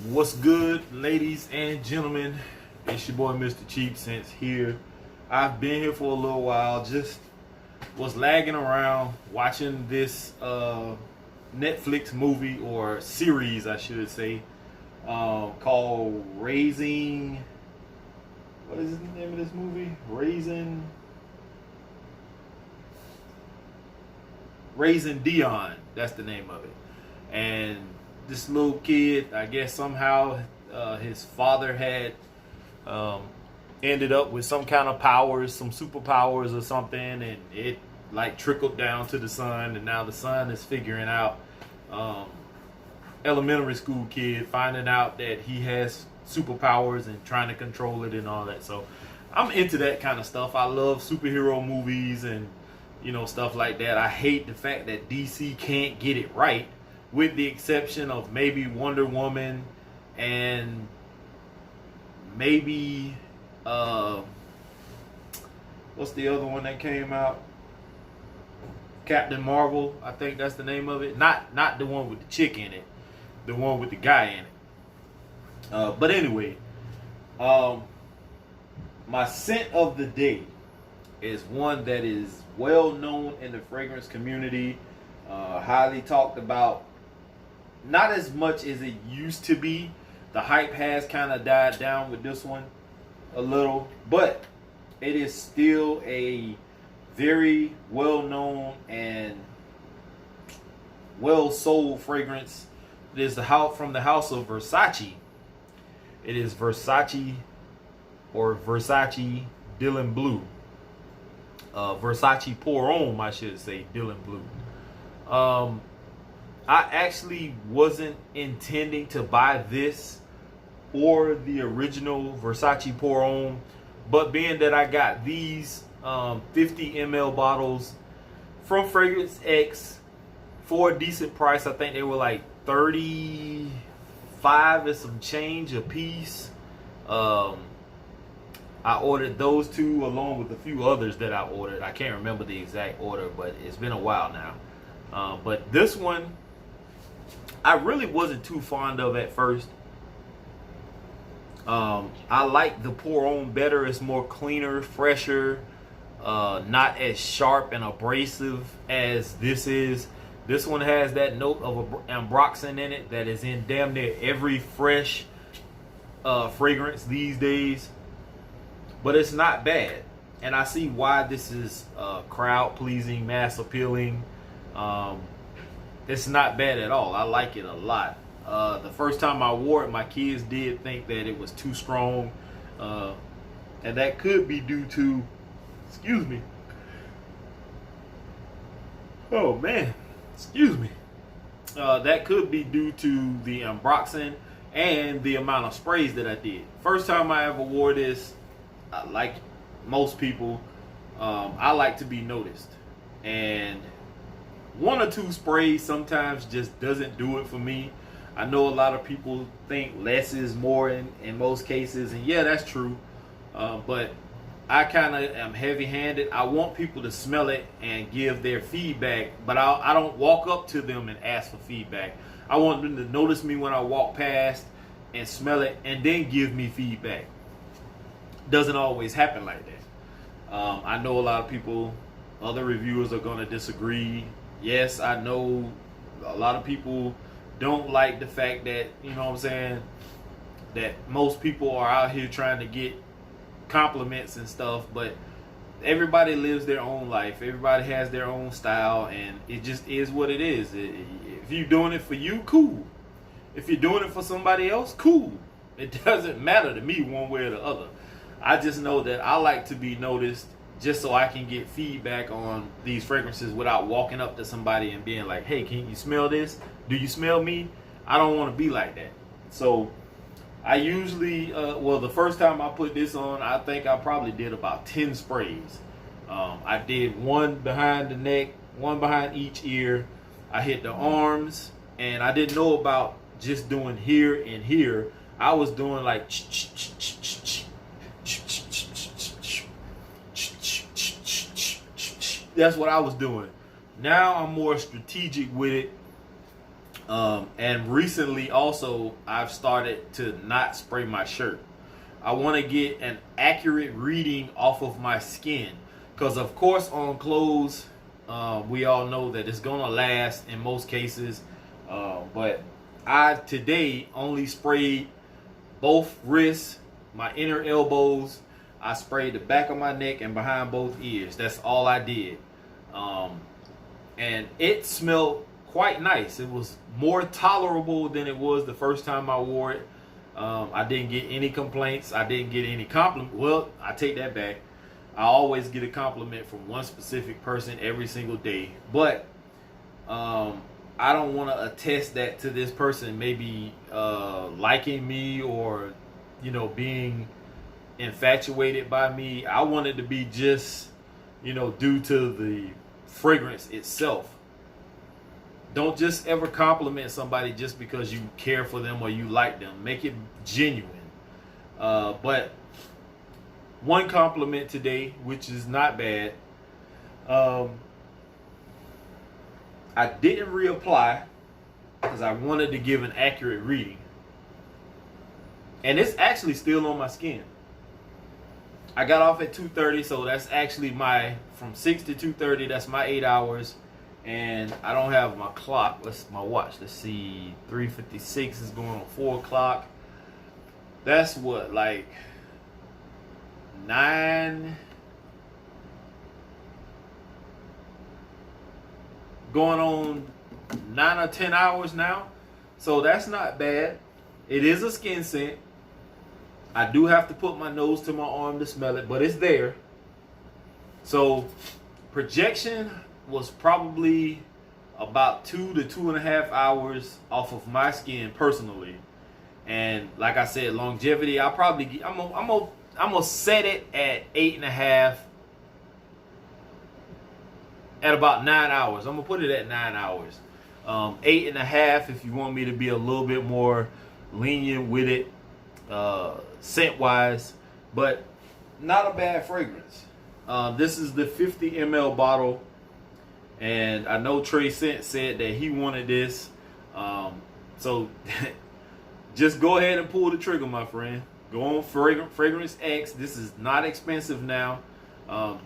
What's good, ladies and gentlemen? It's your boy Mr. Cheap Sense here. I've been here for a little while, just was lagging around watching this Netflix movie or series, I should say, called Raising. What is the name of this movie? Raising Dion. That's the name of it. And this little kid, I guess somehow his father had ended up with some kind of powers, some superpowers or something, and it like trickled down to the son, and now the son is figuring out, elementary school kid finding out that he has superpowers and trying to control it and all that. So I'm into that kind of stuff. I love superhero movies and stuff like that. I hate the fact that DC can't get it right, with the exception of maybe Wonder Woman and maybe what's the other one that came out? Captain Marvel, I think that's the name of it. Not the one with the chick in it, the one with the guy in it. But anyway, my scent of the day is one that is well known in the fragrance community, highly talked about. Not as much as it used to be. The hype has kind of died down with this one a little, but it is still a very well known and well sold fragrance. It is from the house of Versace. It is Versace Dylan Blue. Versace Pour Homme, I should say, Dylan Blue. I actually wasn't intending to buy this or the original Versace Pour Homme, but being that I got these 50 ml bottles from Fragrance X for a decent price, I think they were like 35 and some change a piece. I ordered those two along with a few others that I ordered. I can't remember the exact order, but it's been a while now. But this one, I really wasn't too fond of at first. I like the Pour Homme better. It's more cleaner, fresher, not as sharp and abrasive as this is. This one has that note of ambroxan in it that is in damn near every fresh fragrance these days. But it's not bad. And I see why this is crowd pleasing, mass appealing. It's not bad at all. I like it a lot. The first time I wore it, my kids did think that it was too strong. And that could be due to, excuse me. Oh man, excuse me. That could be due to the ambroxan and the amount of sprays that I did. First time I ever wore this, like most people, I like to be noticed. And one or two sprays sometimes just doesn't do it for me. I know a lot of people think less is more in most cases, and yeah, that's true. But I kind of am heavy-handed. I want people to smell it and give their feedback, but I don't walk up to them and ask for feedback. I want them to notice me when I walk past and smell it and then give me feedback. Doesn't always happen like that. I know a lot of people, other reviewers are going to disagree. Yes, I know a lot of people don't like the fact that, that most people are out here trying to get compliments and stuff, but everybody lives their own life. Everybody has their own style, and it just is what it is. If you're doing it for you, cool. If you're doing it for somebody else, cool. It doesn't matter to me one way or the other. I just know that I like to be noticed just so I can get feedback on these fragrances without walking up to somebody and being like, hey, can you smell this? Do you smell me? I don't want to be like that. So I usually, the first time I put this on, I think I probably did about 10 sprays. I did one behind the neck, one behind each ear. I hit the arms, and I didn't know about just doing here and here. I was doing like that's what I was doing. Now I'm more strategic with it. And recently also, I've started to not spray my shirt. I want to get an accurate reading off of my skin. Because, of course, on clothes, we all know that it's going to last in most cases. But I today only sprayed both wrists, my inner elbows. I sprayed the back of my neck and behind both ears. That's all I did. And it smelled quite nice. It was more tolerable than it was the first time I wore it. I didn't get any complaints. I didn't get any compliment. Well, I take that back. I always get a compliment from one specific person every single day. But I don't want to attest that to this person maybe liking me or, being infatuated by me. I want it to be just, due to the fragrance itself. Don't just ever compliment somebody just because you care for them or you like them. Make it genuine. But one compliment today, which is not bad. I didn't reapply because I wanted to give an accurate reading. And it's actually still on my skin. I got off at 2:30, so that's actually from 6 to 2:30, that's my 8 hours. And I don't have my clock. My watch. Let's see. 3:56 is going on 4 o'clock. That's what, like 9, going on 9 or 10 hours now. So that's not bad. It is a skin scent. I do have to put my nose to my arm to smell it, but it's there. So projection was probably about 2 to 2.5 hours off of my skin personally. And like I said, longevity, I'm gonna set it at 8.5 at about 9 hours. I'm gonna put it at 9 hours. 8.5 if you want me to be a little bit more lenient with it, scent wise, but not a bad fragrance. This is the 50 ml bottle. And I know Trey said that he wanted this. So just go ahead and pull the trigger, my friend. Go on Fragrance X. This is not expensive now.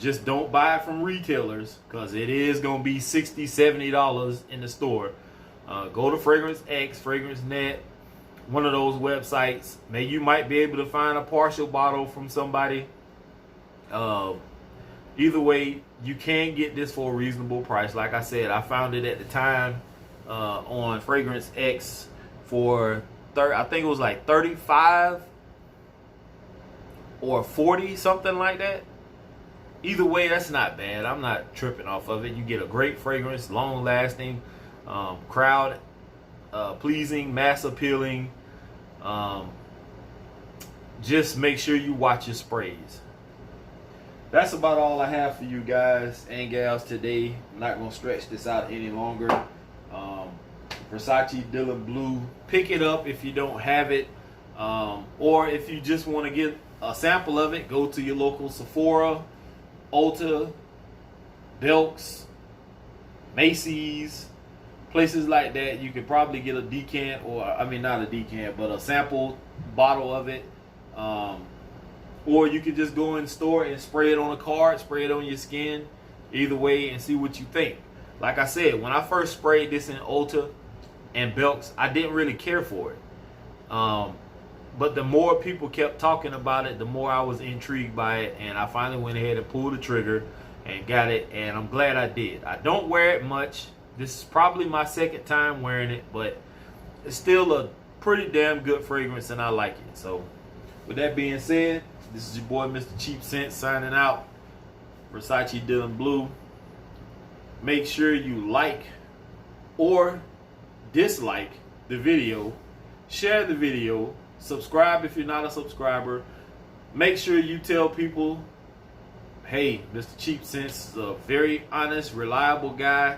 Just don't buy it from retailers because it is going to be $60, $70 in the store. Go to Fragrance X, Fragrance Net, one of those websites. Maybe you might be able to find a partial bottle from somebody. Either way, you can get this for a reasonable price. Like I said, I found it at the time on Fragrance X for I think it was like 35 or 40, something like that. Either way, that's not bad. I'm not tripping off of it. You get a great fragrance, long lasting, crowd pleasing, mass appealing. Just make sure you watch your sprays. That's about all I have for you guys and gals today. I'm not going to stretch this out any longer. Versace Dylan Blue. Pick it up if you don't have it. Or if you just want to get a sample of it, go to your local Sephora, Ulta, Belks, Macy's, places like that. You could probably get a decant, not a decant, but a sample bottle of it. Or you could just go in store and spray it on a card, spray it on your skin, either way, and see what you think. Like I said, when I first sprayed this in Ulta and Belks, I didn't really care for it. But the more people kept talking about it, the more I was intrigued by it, and I finally went ahead and pulled the trigger and got it, and I'm glad I did. I don't wear it much. This is probably my second time wearing it, but it's still a pretty damn good fragrance, and I like it. So with that being said, this is your boy Mr. Cheap Scents signing out. Versace Dylan Blue. Make sure you like or dislike the video. Share the video. Subscribe if you're not a subscriber. Make sure you tell people, hey, Mr. Cheap Scents is a very honest, reliable guy.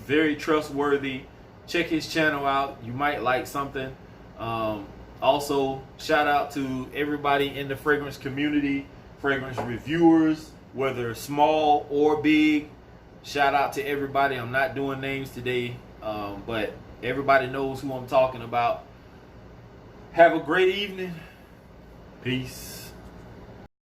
Very trustworthy. Check his channel out. You might like something. Also, shout out to everybody in the fragrance community, fragrance reviewers, whether small or big. Shout out to everybody. I'm not doing names today, but Everybody knows who I'm talking about. Have a great evening. Peace.